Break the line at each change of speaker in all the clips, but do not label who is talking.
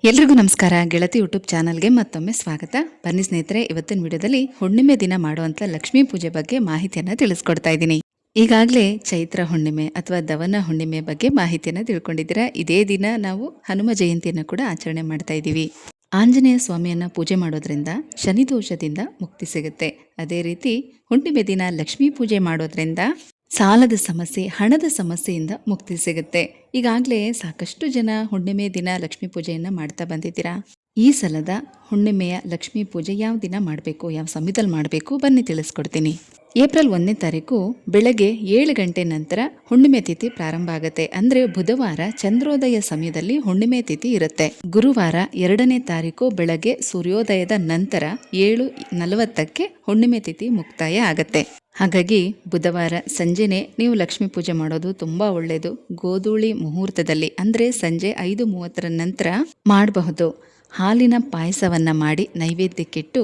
ಎಲ್ರಿಗೂ ನಮಸ್ಕಾರ. ಗೆಳತಿ ಯೂಟ್ಯೂಬ್ ಚಾನಲ್ಗೆ ಮತ್ತೊಮ್ಮೆ ಸ್ವಾಗತ. ಬನ್ನಿ ಸ್ನೇಹಿತರೆ, ಇವತ್ತಿನ ವಿಡಿಯೋದಲ್ಲಿ ಹುಣ್ಣಿಮೆ ದಿನ ಮಾಡುವಂಥ ಲಕ್ಷ್ಮೀ ಪೂಜೆ ಬಗ್ಗೆ ಮಾಹಿತಿಯನ್ನು ತಿಳಿಸ್ಕೊಡ್ತಾ ಇದ್ದೀನಿ. ಈಗಾಗಲೇ ಚೈತ್ರ ಹುಣ್ಣಿಮೆ ಅಥವಾ ದವನ ಹುಣ್ಣಿಮೆ ಬಗ್ಗೆ ಮಾಹಿತಿಯನ್ನು ತಿಳ್ಕೊಂಡಿದ್ದೀರಾ. ಇದೇ ದಿನ ನಾವು ಹನುಮ ಜಯಂತಿಯನ್ನು ಕೂಡ ಆಚರಣೆ ಮಾಡ್ತಾ ಇದ್ದೀವಿ. ಆಂಜನೇಯ ಸ್ವಾಮಿಯನ್ನು ಪೂಜೆ ಮಾಡೋದ್ರಿಂದ ಶನಿ ದೋಷದಿಂದ ಮುಕ್ತಿ ಸಿಗುತ್ತೆ. ಅದೇ ರೀತಿ ಹುಣ್ಣಿಮೆ ದಿನ ಲಕ್ಷ್ಮೀ ಪೂಜೆ ಮಾಡೋದ್ರಿಂದ ಸಾಲದ ಸಮಸ್ಯೆ, ಹಣದ ಸಮಸ್ಯೆಯಿಂದ ಮುಕ್ತಿ ಸಿಗುತ್ತೆ. ಈಗಾಗಲೇ ಸಾಕಷ್ಟು ಜನ ಹುಣ್ಣಿಮೆ ದಿನ ಲಕ್ಷ್ಮೀ ಪೂಜೆಯನ್ನು ಮಾಡ್ತಾ ಬಂದಿದ್ದೀರಾ. ಈ ಸಲದ ಹುಣ್ಣಿಮೆಯ ಲಕ್ಷ್ಮೀ ಪೂಜೆ ಯಾವ ದಿನ ಮಾಡಬೇಕು, ಯಾವ ಸಮಯದಲ್ಲಿ ಮಾಡಬೇಕು, ಬನ್ನಿ ತಿಳಿಸ್ಕೊಡ್ತೀನಿ. ಏಪ್ರಿಲ್ 1ನೇ ತಾರೀಕು ಬೆಳಗ್ಗೆ 7 ಗಂಟೆ ನಂತರ ಹುಣ್ಣಿಮೆ ತಿಥಿ ಪ್ರಾರಂಭ ಆಗುತ್ತೆ. ಅಂದರೆ ಬುಧವಾರ ಚಂದ್ರೋದಯ ಸಮಯದಲ್ಲಿ ಹುಣ್ಣಿಮೆ ತಿಥಿ ಇರುತ್ತೆ. ಗುರುವಾರ 2ನೇ ತಾರೀಕು ಬೆಳಗ್ಗೆ ಸೂರ್ಯೋದಯದ ನಂತರ 7:40ಕ್ಕೆ ಹುಣ್ಣಿಮೆ ತಿಥಿ ಮುಕ್ತಾಯ ಆಗತ್ತೆ. ಹಾಗಾಗಿ ಬುಧವಾರ ಸಂಜೆನೆ ನೀವು ಲಕ್ಷ್ಮೀ ಪೂಜೆ ಮಾಡೋದು ತುಂಬಾ ಒಳ್ಳೆಯದು. ಗೋಧೂಳಿ ಮುಹೂರ್ತದಲ್ಲಿ ಅಂದರೆ ಸಂಜೆ 5:30 ನಂತರ ಮಾಡಬಹುದು. ಹಾಲಿನ ಪಾಯಸವನ್ನ ಮಾಡಿ ನೈವೇದ್ಯಕ್ಕಿಟ್ಟು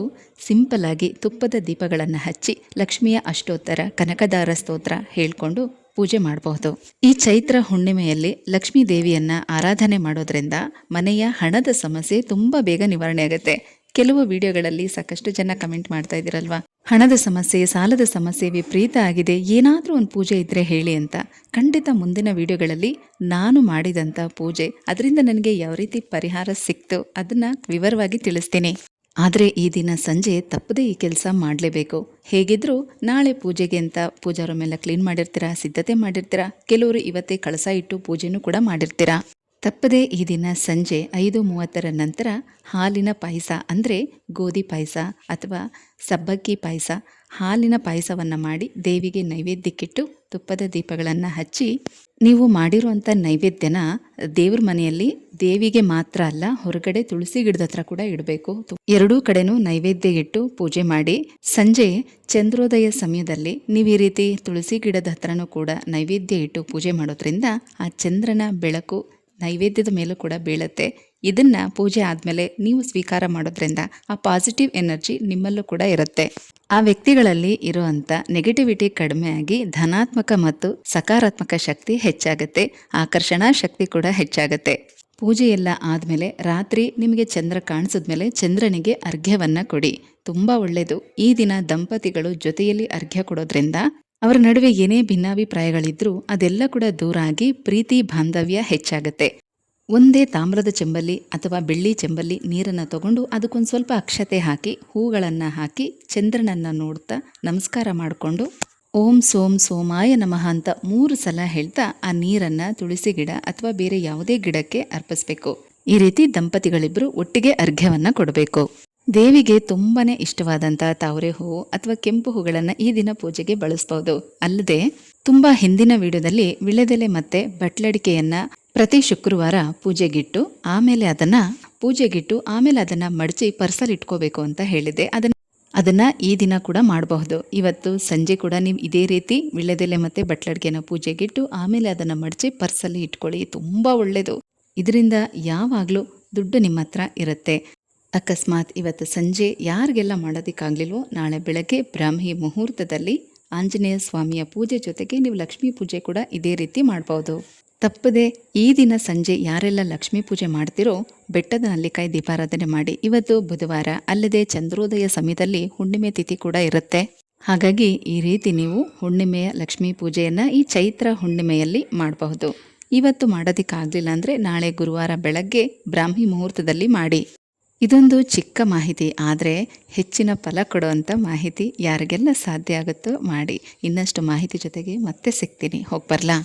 ಸಿಂಪಲ್ ಆಗಿ ತುಪ್ಪದ ದೀಪಗಳನ್ನು ಹಚ್ಚಿ ಲಕ್ಷ್ಮಿಯ ಅಷ್ಟೋತ್ತರ, ಕನಕದಾರ ಸ್ತೋತ್ರ ಹೇಳ್ಕೊಂಡು ಪೂಜೆ ಮಾಡಬಹುದು. ಈ ಚೈತ್ರ ಹುಣ್ಣಿಮೆಯಲ್ಲಿ ಲಕ್ಷ್ಮೀ ದೇವಿಯನ್ನ ಆರಾಧನೆ ಮಾಡೋದ್ರಿಂದ ಮನೆಯ ಹಣದ ಸಮಸ್ಯೆ ತುಂಬಾ ಬೇಗ ನಿವಾರಣೆ ಆಗುತ್ತೆ. ಕೆಲವು ವಿಡಿಯೋಗಳಲ್ಲಿ ಸಾಕಷ್ಟು ಜನ ಕಮೆಂಟ್ ಮಾಡ್ತಾ ಇದ್ದೀರಲ್ವಾ, ಹಣದ ಸಮಸ್ಯೆ, ಸಾಲದ ಸಮಸ್ಯೆ ವಿಪರೀತ ಆಗಿದೆ, ಏನಾದರೂ ಒಂದು ಪೂಜೆ ಇದ್ರೆ ಹೇಳಿ ಅಂತ. ಖಂಡಿತ ಮುಂದಿನ ವಿಡಿಯೋಗಳಲ್ಲಿ ನಾನು ಮಾಡಿದಂಥ ಪೂಜೆ, ಅದರಿಂದ ನನಗೆ ಯಾವ ರೀತಿ ಪರಿಹಾರ ಸಿಕ್ತು ಅದನ್ನ ವಿವರವಾಗಿ ತಿಳಿಸ್ತೀನಿ. ಆದರೆ ಈ ದಿನ ಸಂಜೆ ತಪ್ಪದೇ ಈ ಕೆಲಸ ಮಾಡಲೇಬೇಕು. ಹೇಗಿದ್ರೂ ನಾಳೆ ಪೂಜೆಗೆ ಅಂತ ಪೂಜಾ ರೂಮ್ ಎಲ್ಲ ಕ್ಲೀನ್ ಮಾಡಿರ್ತೀರಾ, ಸಿದ್ಧತೆ ಮಾಡಿರ್ತೀರಾ. ಕೆಲವರು ಇವತ್ತೇ ಕಳಸ ಇಟ್ಟು ಪೂಜೆನೂ ಕೂಡ ಮಾಡಿರ್ತೀರಾ. ತಪ್ಪದೇ ಈ ದಿನ ಸಂಜೆ 5:30 ನಂತರ ಹಾಲಿನ ಪಾಯಸ ಅಂದರೆ ಗೋಧಿ ಪಾಯಸ ಅಥವಾ ಸಬ್ಬಕ್ಕಿ ಪಾಯಸ, ಹಾಲಿನ ಪಾಯಸವನ್ನು ಮಾಡಿ ದೇವಿಗೆ ನೈವೇದ್ಯಕ್ಕಿಟ್ಟು ತುಪ್ಪದ ದೀಪಗಳನ್ನು ಹಚ್ಚಿ ನೀವು ಮಾಡಿರುವಂಥ ನೈವೇದ್ಯನ ದೇವ್ರ ಮನೆಯಲ್ಲಿ ದೇವಿಗೆ ಮಾತ್ರ ಅಲ್ಲ, ಹೊರಗಡೆ ತುಳಸಿ ಗಿಡದ ಹತ್ರ ಕೂಡ ಇಡಬೇಕು. ಎರಡೂ ಕಡೆನೂ ನೈವೇದ್ಯ ಇಟ್ಟು ಪೂಜೆ ಮಾಡಿ ಸಂಜೆ ಚಂದ್ರೋದಯ ಸಮಯದಲ್ಲಿ ನೀವು ಈ ರೀತಿ ತುಳಸಿ ಗಿಡದ ಹತ್ರನೂ ಕೂಡ ನೈವೇದ್ಯ ಇಟ್ಟು ಪೂಜೆ ಮಾಡೋದ್ರಿಂದ ಆ ಚಂದ್ರನ ಬೆಳಕು ನೈವೇದ್ಯದ ಮೇಲೂ ಕೂಡ ಬೀಳುತ್ತೆ. ಇದನ್ನ ಪೂಜೆ ಆದಮೇಲೆ ನೀವು ಸ್ವೀಕಾರ ಮಾಡೋದ್ರಿಂದ ಆ ಪಾಸಿಟಿವ್ ಎನರ್ಜಿ ನಿಮ್ಮಲ್ಲೂ ಕೂಡ ಇರುತ್ತೆ. ಆ ವ್ಯಕ್ತಿಗಳಲ್ಲಿ ಇರುವಂಥ ನೆಗೆಟಿವಿಟಿ ಕಡಿಮೆ ಆಗಿ ಧನಾತ್ಮಕ ಮತ್ತು ಸಕಾರಾತ್ಮಕ ಶಕ್ತಿ ಹೆಚ್ಚಾಗುತ್ತೆ. ಆಕರ್ಷಣಾ ಶಕ್ತಿ ಕೂಡ ಹೆಚ್ಚಾಗುತ್ತೆ. ಪೂಜೆ ಎಲ್ಲ ಆದಮೇಲೆ ರಾತ್ರಿ ನಿಮಗೆ ಚಂದ್ರ ಕಾಣಿಸಿದ್ಮೇಲೆ ಚಂದ್ರನಿಗೆ ಅರ್ಘ್ಯವನ್ನು ಕೊಡಿ. ತುಂಬ ಒಳ್ಳೆಯದು. ಈ ದಿನ ದಂಪತಿಗಳು ಜೊತೆಯಲ್ಲಿ ಅರ್ಘ್ಯ ಕೊಡೋದ್ರಿಂದ ಅವರ ನಡುವೆ ಏನೇ ಭಿನ್ನಾಭಿಪ್ರಾಯಗಳಿದ್ರೂ ಅದೆಲ್ಲ ಕೂಡ ದೂರ ಆಗಿ ಪ್ರೀತಿ ಬಾಂಧವ್ಯ ಹೆಚ್ಚಾಗುತ್ತೆ. ಒಂದೇ ತಾಮ್ರದ ಚೆಂಬಲ್ಲಿ ಅಥವಾ ಬೆಳ್ಳಿ ಚೆಂಬಲ್ಲಿ ನೀರನ್ನು ತಗೊಂಡು ಅದಕ್ಕೊಂದು ಸ್ವಲ್ಪ ಅಕ್ಷತೆ ಹಾಕಿ ಹೂಗಳನ್ನು ಹಾಕಿ ಚಂದ್ರನನ್ನು ನೋಡ್ತಾ ನಮಸ್ಕಾರ ಮಾಡಿಕೊಂಡು ಓಂ ಸೋಂ ಸೋಮಾಯ ನಮಃ ಅಂತ 3 ಸಲ ಹೇಳ್ತಾ ಆ ನೀರನ್ನು ತುಳಸಿ ಗಿಡ ಅಥವಾ ಬೇರೆ ಯಾವುದೇ ಗಿಡಕ್ಕೆ ಅರ್ಪಿಸಬೇಕು. ಈ ರೀತಿ ದಂಪತಿಗಳಿಬ್ಬರು ಒಟ್ಟಿಗೆ ಅರ್ಘ್ಯವನ್ನು ಕೊಡಬೇಕು. ದೇವಿಗೆ ತುಂಬಾನೇ ಇಷ್ಟವಾದಂಥ ತಾವರೆ ಹೂವು ಅಥವಾ ಕೆಂಪು ಹೂಗಳನ್ನು ಈ ದಿನ ಪೂಜೆಗೆ ಬಳಸಬಹುದು. ಅಲ್ಲದೆ ತುಂಬಾ ಹಿಂದಿನ ವಿಡಿಯೋದಲ್ಲಿ ವಿಳೆದೆಲೆ ಮತ್ತೆ ಬಟ್ಲಡಿಕೆಯನ್ನ ಪ್ರತಿ ಶುಕ್ರವಾರ ಪೂಜೆಗಿಟ್ಟು ಆಮೇಲೆ ಅದನ್ನ ಮಡಚಿ ಪರ್ಸಲ್ಲಿ ಇಟ್ಕೋಬೇಕು ಅಂತ ಹೇಳಿದೆ. ಅದನ್ನ ಈ ದಿನ ಕೂಡ ಮಾಡಬಹುದು. ಇವತ್ತು ಸಂಜೆ ಕೂಡ ನೀವು ಇದೇ ರೀತಿ ವಿಳೆದೆಲೆ ಮತ್ತೆ ಬಟ್ಲಡಿಕೆನ ಪೂಜೆಗಿಟ್ಟು ಆಮೇಲೆ ಅದನ್ನ ಮಡಚಿ ಪರ್ಸಲ್ಲಿ ಇಟ್ಕೊಳ್ಳಿ. ತುಂಬಾ ಒಳ್ಳೆಯದು. ಇದರಿಂದ ಯಾವಾಗಲೂ ದುಡ್ಡು ನಿಮ್ಮ ಹತ್ರ ಇರುತ್ತೆ. ಅಕಸ್ಮಾತ್ ಇವತ್ತು ಸಂಜೆ ಯಾರಿಗೆಲ್ಲ ಮಾಡೋದಕ್ಕಾಗಲಿಲ್ವೋ ನಾಳೆ ಬೆಳಗ್ಗೆ ಬ್ರಾಹ್ಮಿ ಮುಹೂರ್ತದಲ್ಲಿ ಆಂಜನೇಯ ಸ್ವಾಮಿಯ ಪೂಜೆ ಜೊತೆಗೆ ನೀವು ಲಕ್ಷ್ಮೀ ಪೂಜೆ ಕೂಡ ಇದೇ ರೀತಿ ಮಾಡ್ಬೋದು. ತಪ್ಪದೆ ಈ ದಿನ ಸಂಜೆ ಯಾರೆಲ್ಲ ಲಕ್ಷ್ಮೀ ಪೂಜೆ ಮಾಡ್ತಿರೋ ಬೆಟ್ಟದ ನಲ್ಲಿಕಾಯಿ ದೀಪಾರಾಧನೆ ಮಾಡಿ. ಇವತ್ತು ಬುಧವಾರ, ಅಲ್ಲದೆ ಚಂದ್ರೋದಯ ಸಮಯದಲ್ಲಿ ಹುಣ್ಣಿಮೆ ತಿಥಿ ಕೂಡ ಇರುತ್ತೆ. ಹಾಗಾಗಿ ಈ ರೀತಿ ನೀವು ಹುಣ್ಣಿಮೆಯ ಲಕ್ಷ್ಮೀ ಪೂಜೆಯನ್ನು ಈ ಚೈತ್ರ ಹುಣ್ಣಿಮೆಯಲ್ಲಿ ಮಾಡಬಹುದು. ಇವತ್ತು ಮಾಡೋದಕ್ಕಾಗಲಿಲ್ಲ ಅಂದರೆ ನಾಳೆ ಗುರುವಾರ ಬೆಳಗ್ಗೆ ಬ್ರಾಹ್ಮಿ ಮುಹೂರ್ತದಲ್ಲಿ ಮಾಡಿ. ಇದೊಂದು ಚಿಕ್ಕ ಮಾಹಿತಿ, ಆದರೆ ಹೆಚ್ಚಿನ ಫಲ ಕೊಡುವಂಥ ಮಾಹಿತಿ. ಯಾರಿಗೆಲ್ಲ ಸಾಧ್ಯ ಆಗುತ್ತೋ ಮಾಡಿ. ಇನ್ನಷ್ಟು ಮಾಹಿತಿ ಜೊತೆಗೆ ಮತ್ತೆ ಸಿಗ್ತೀನಿ. ಹೋಗ್ಬರ್ಲಾ?